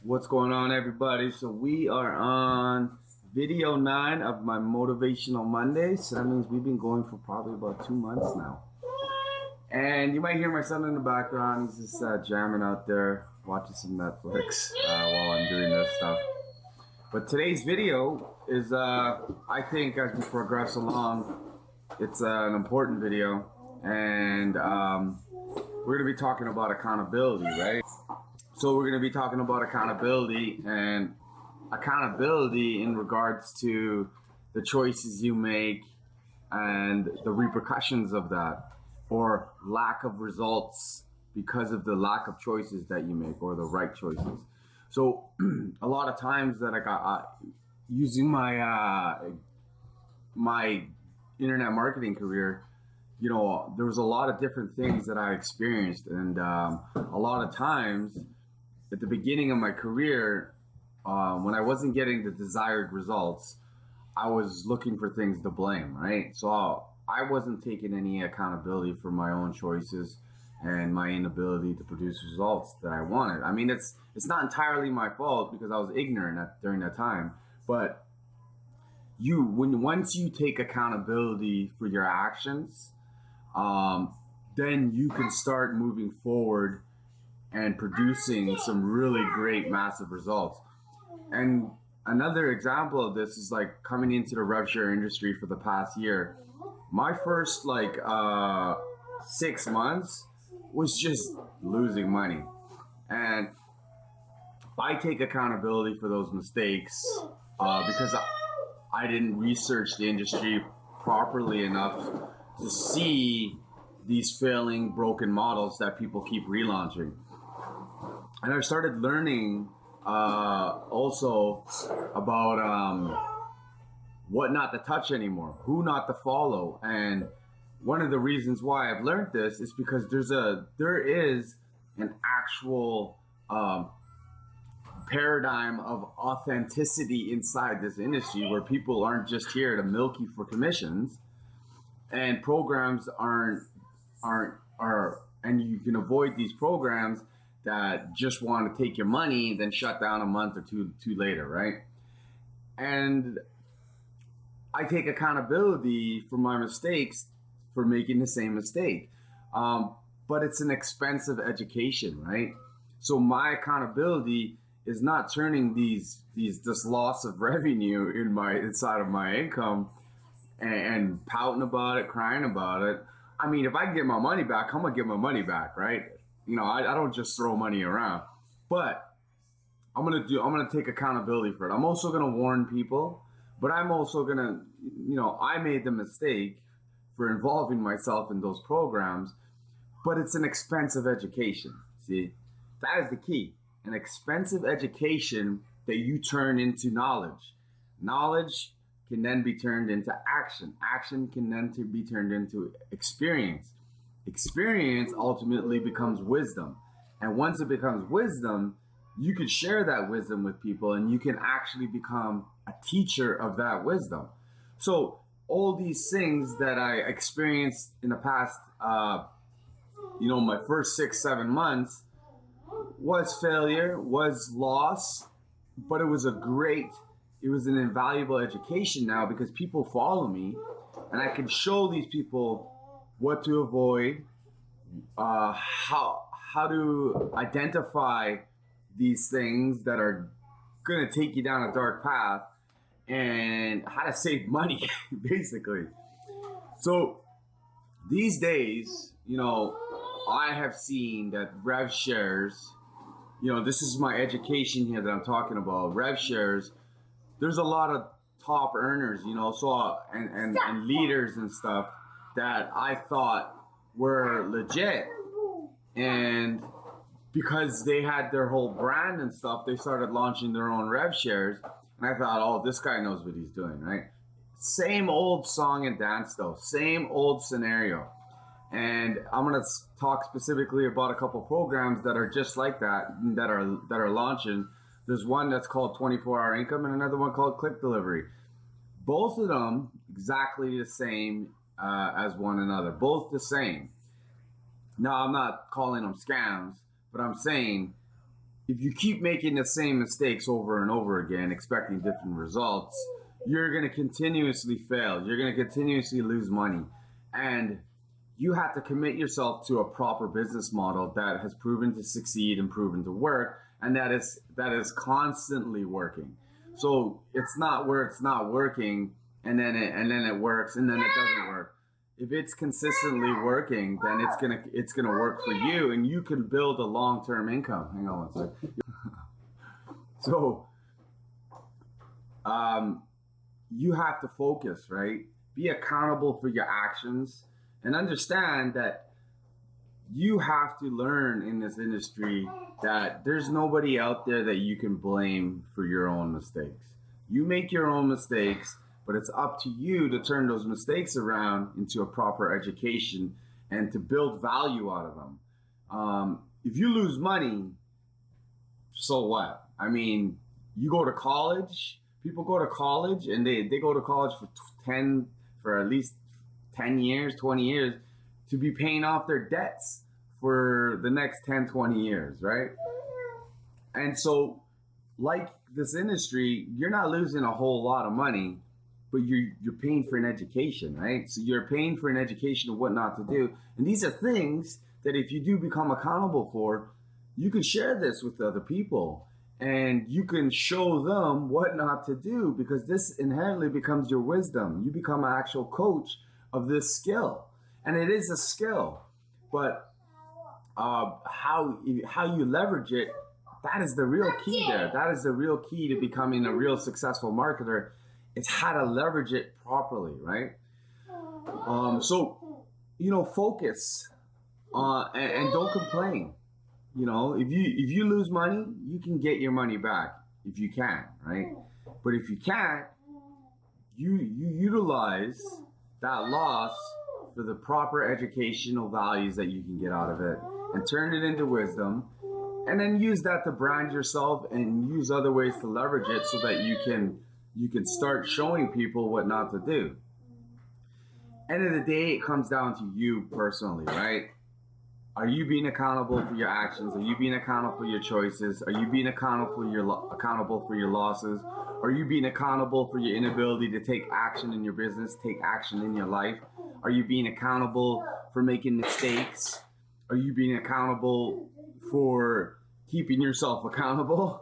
What's going on, everybody? So we are on video 9 of my Motivational Mondays. So that means we've been going for probably about 2 months now. And you might hear my son in the background. He's just jamming out there, watching some Netflix while I'm doing this stuff. But today's video is, I think, as we progress along, it's an important video. And we're going to be talking about accountability, right? So we're going to be talking about accountability and accountability in regards to the choices you make and the repercussions of that, or lack of results because of the lack of choices that you make or the right choices. So a lot of times that I got using my my internet marketing career, there was a lot of different things that I experienced, and a lot of times at the beginning of my career, when I wasn't getting the desired results, I was looking for things to blame, right? So I wasn't taking any accountability for my own choices and my inability to produce results that I wanted. I mean, it's not entirely my fault because I was ignorant during that time, but once you take accountability for your actions, then you can start moving forward and producing some really great, massive results. And another example of this is like coming into the rev share industry for the past year. My first 6 months was just losing money. And I take accountability for those mistakes because I didn't research the industry properly enough to see these failing, broken models that people keep relaunching. And I started learning also about what not to touch anymore, who not to follow. And one of the reasons why I've learned this is because there is an actual paradigm of authenticity inside this industry where people aren't just here to milk you for commissions, and programs aren't and you can avoid these programs that just want to take your money, then shut down a month or two later, right? And I take accountability for my mistakes for making the same mistake. But it's an expensive education, right? So my accountability is not turning this loss of revenue inside of my income and pouting about it, crying about it. I mean, if I can get my money back, I'm gonna get my money back, right? I don't just throw money around, but I'm gonna take accountability for it. I'm also gonna warn people, but I'm also gonna, I made the mistake for involving myself in those programs, but it's an expensive education. See, that is the key. An expensive education that you turn into knowledge. Knowledge can then be turned into action. Action can then be turned into experience. Experience ultimately becomes wisdom. And once it becomes wisdom, you can share that wisdom with people and you can actually become a teacher of that wisdom. So all these things that I experienced in the past, my first 6-7 months was failure, was loss, but it was an invaluable education now because people follow me and I can show these people what to avoid, how to identify these things that are going to take you down a dark path, and how to save money, basically. So these days, I have seen that rev shares, this is my education here that I'm talking about. Rev shares, there's a lot of top earners, and leaders and stuff that I thought were legit, and because they had their whole brand and stuff, they started launching their own rev shares, and I thought, oh, this guy knows what he's doing, right? Same old song and dance though, same old scenario. And I'm gonna talk specifically about a couple programs that are just like that are launching. There's one that's called 24-Hour Income and another one called Click Delivery. Both of them exactly the same as one another, both the same. Now, I'm not calling them scams, but I'm saying if you keep making the same mistakes over and over again, expecting different results, you're going to continuously fail. You're going to continuously lose money. And you have to commit yourself to a proper business model that has proven to succeed and proven to work, and that is constantly working. So it's not where it's not working and then it works and then it doesn't work. If it's consistently working, then it's gonna work for you, and you can build a long-term income. Hang on one second. So you have to focus, right? Be accountable for your actions, and understand that you have to learn in this industry that there's nobody out there that you can blame for your own mistakes. You make your own mistakes, but it's up to you to turn those mistakes around into a proper education and to build value out of them. If you lose money, so what? I mean, you go to college, people go to college and they go to college for at least 10 years, 20 years to be paying off their debts for the next 10, 20 years, right? And so, like this industry, you're not losing a whole lot of money, but you're paying for an education, right? So you're paying for an education of what not to do. And these are things that if you do become accountable for, you can share this with other people and you can show them what not to do, because this inherently becomes your wisdom. You become an actual coach of this skill. And it is a skill, but how you leverage it, that is the real key there. That is the real key to becoming a real successful marketer. It's how to leverage it properly, right? So, focus and don't complain. If you lose money, you can get your money back if you can, right? But if you can't, you utilize that loss for the proper educational values that you can get out of it and turn it into wisdom, and then use that to brand yourself and use other ways to leverage it so that you can start showing people what not to do. End of the day, it comes down to you personally, right? Are you being accountable for your actions? Are you being accountable for your choices? Are you being accountable for your losses? Are you being accountable for your inability to take action in your business, take action in your life? Are you being accountable for making mistakes? Are you being accountable for keeping yourself accountable?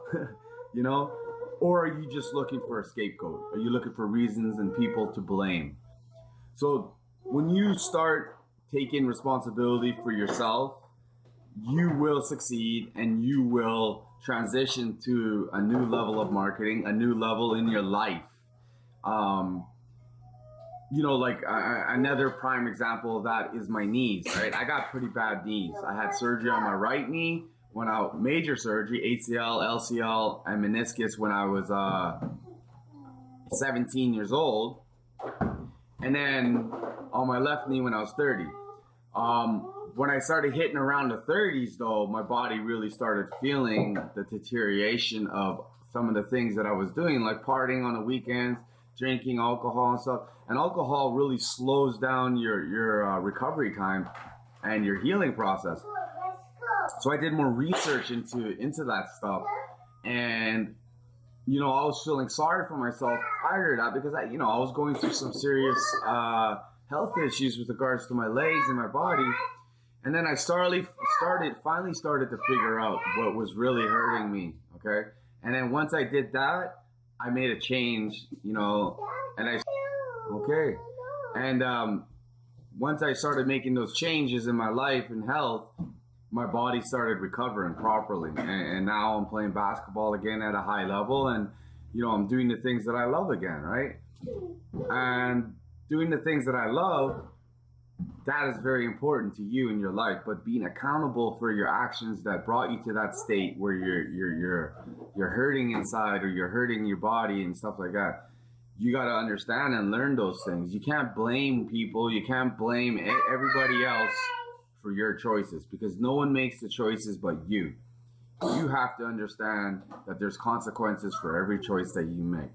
Or are you just looking for a scapegoat? Are you looking for reasons and people to blame? So when you start taking responsibility for yourself, you will succeed and you will transition to a new level of marketing, a new level in your life. Another prime example of that is my knees, right? I got pretty bad knees. I had surgery on my right knee, major surgery, ACL, LCL, and meniscus when I was 17 years old. And then on my left knee when I was 30. When I started hitting around the 30s, though, my body really started feeling the deterioration of some of the things that I was doing, like partying on the weekends, drinking alcohol and stuff. And alcohol really slows down your recovery time and your healing process. So I did more research into that stuff, and I was feeling sorry for myself prior to that, because I was going through some serious health issues with regards to my legs and my body. And then I finally started to figure out what was really hurting me. Okay. And then once I did that, I made a change, and once I started making those changes in my life and health, my body started recovering properly. And now I'm playing basketball again at a high level, and, I'm doing the things that I love again. Right. And doing the things that I love, that is very important to you in your life. But being accountable for your actions that brought you to that state where you're hurting inside, or you're hurting your body and stuff like that, you got to understand and learn those things. You can't blame people. You can't blame everybody else for your choices, because no one makes the choices but you. You have to understand that there's consequences for every choice that you make.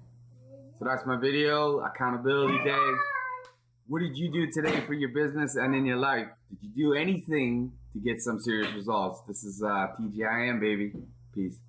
So that's my video, Accountability Day. What did you do today for your business and in your life? Did you do anything to get some serious results? This is TGIM, baby. Peace.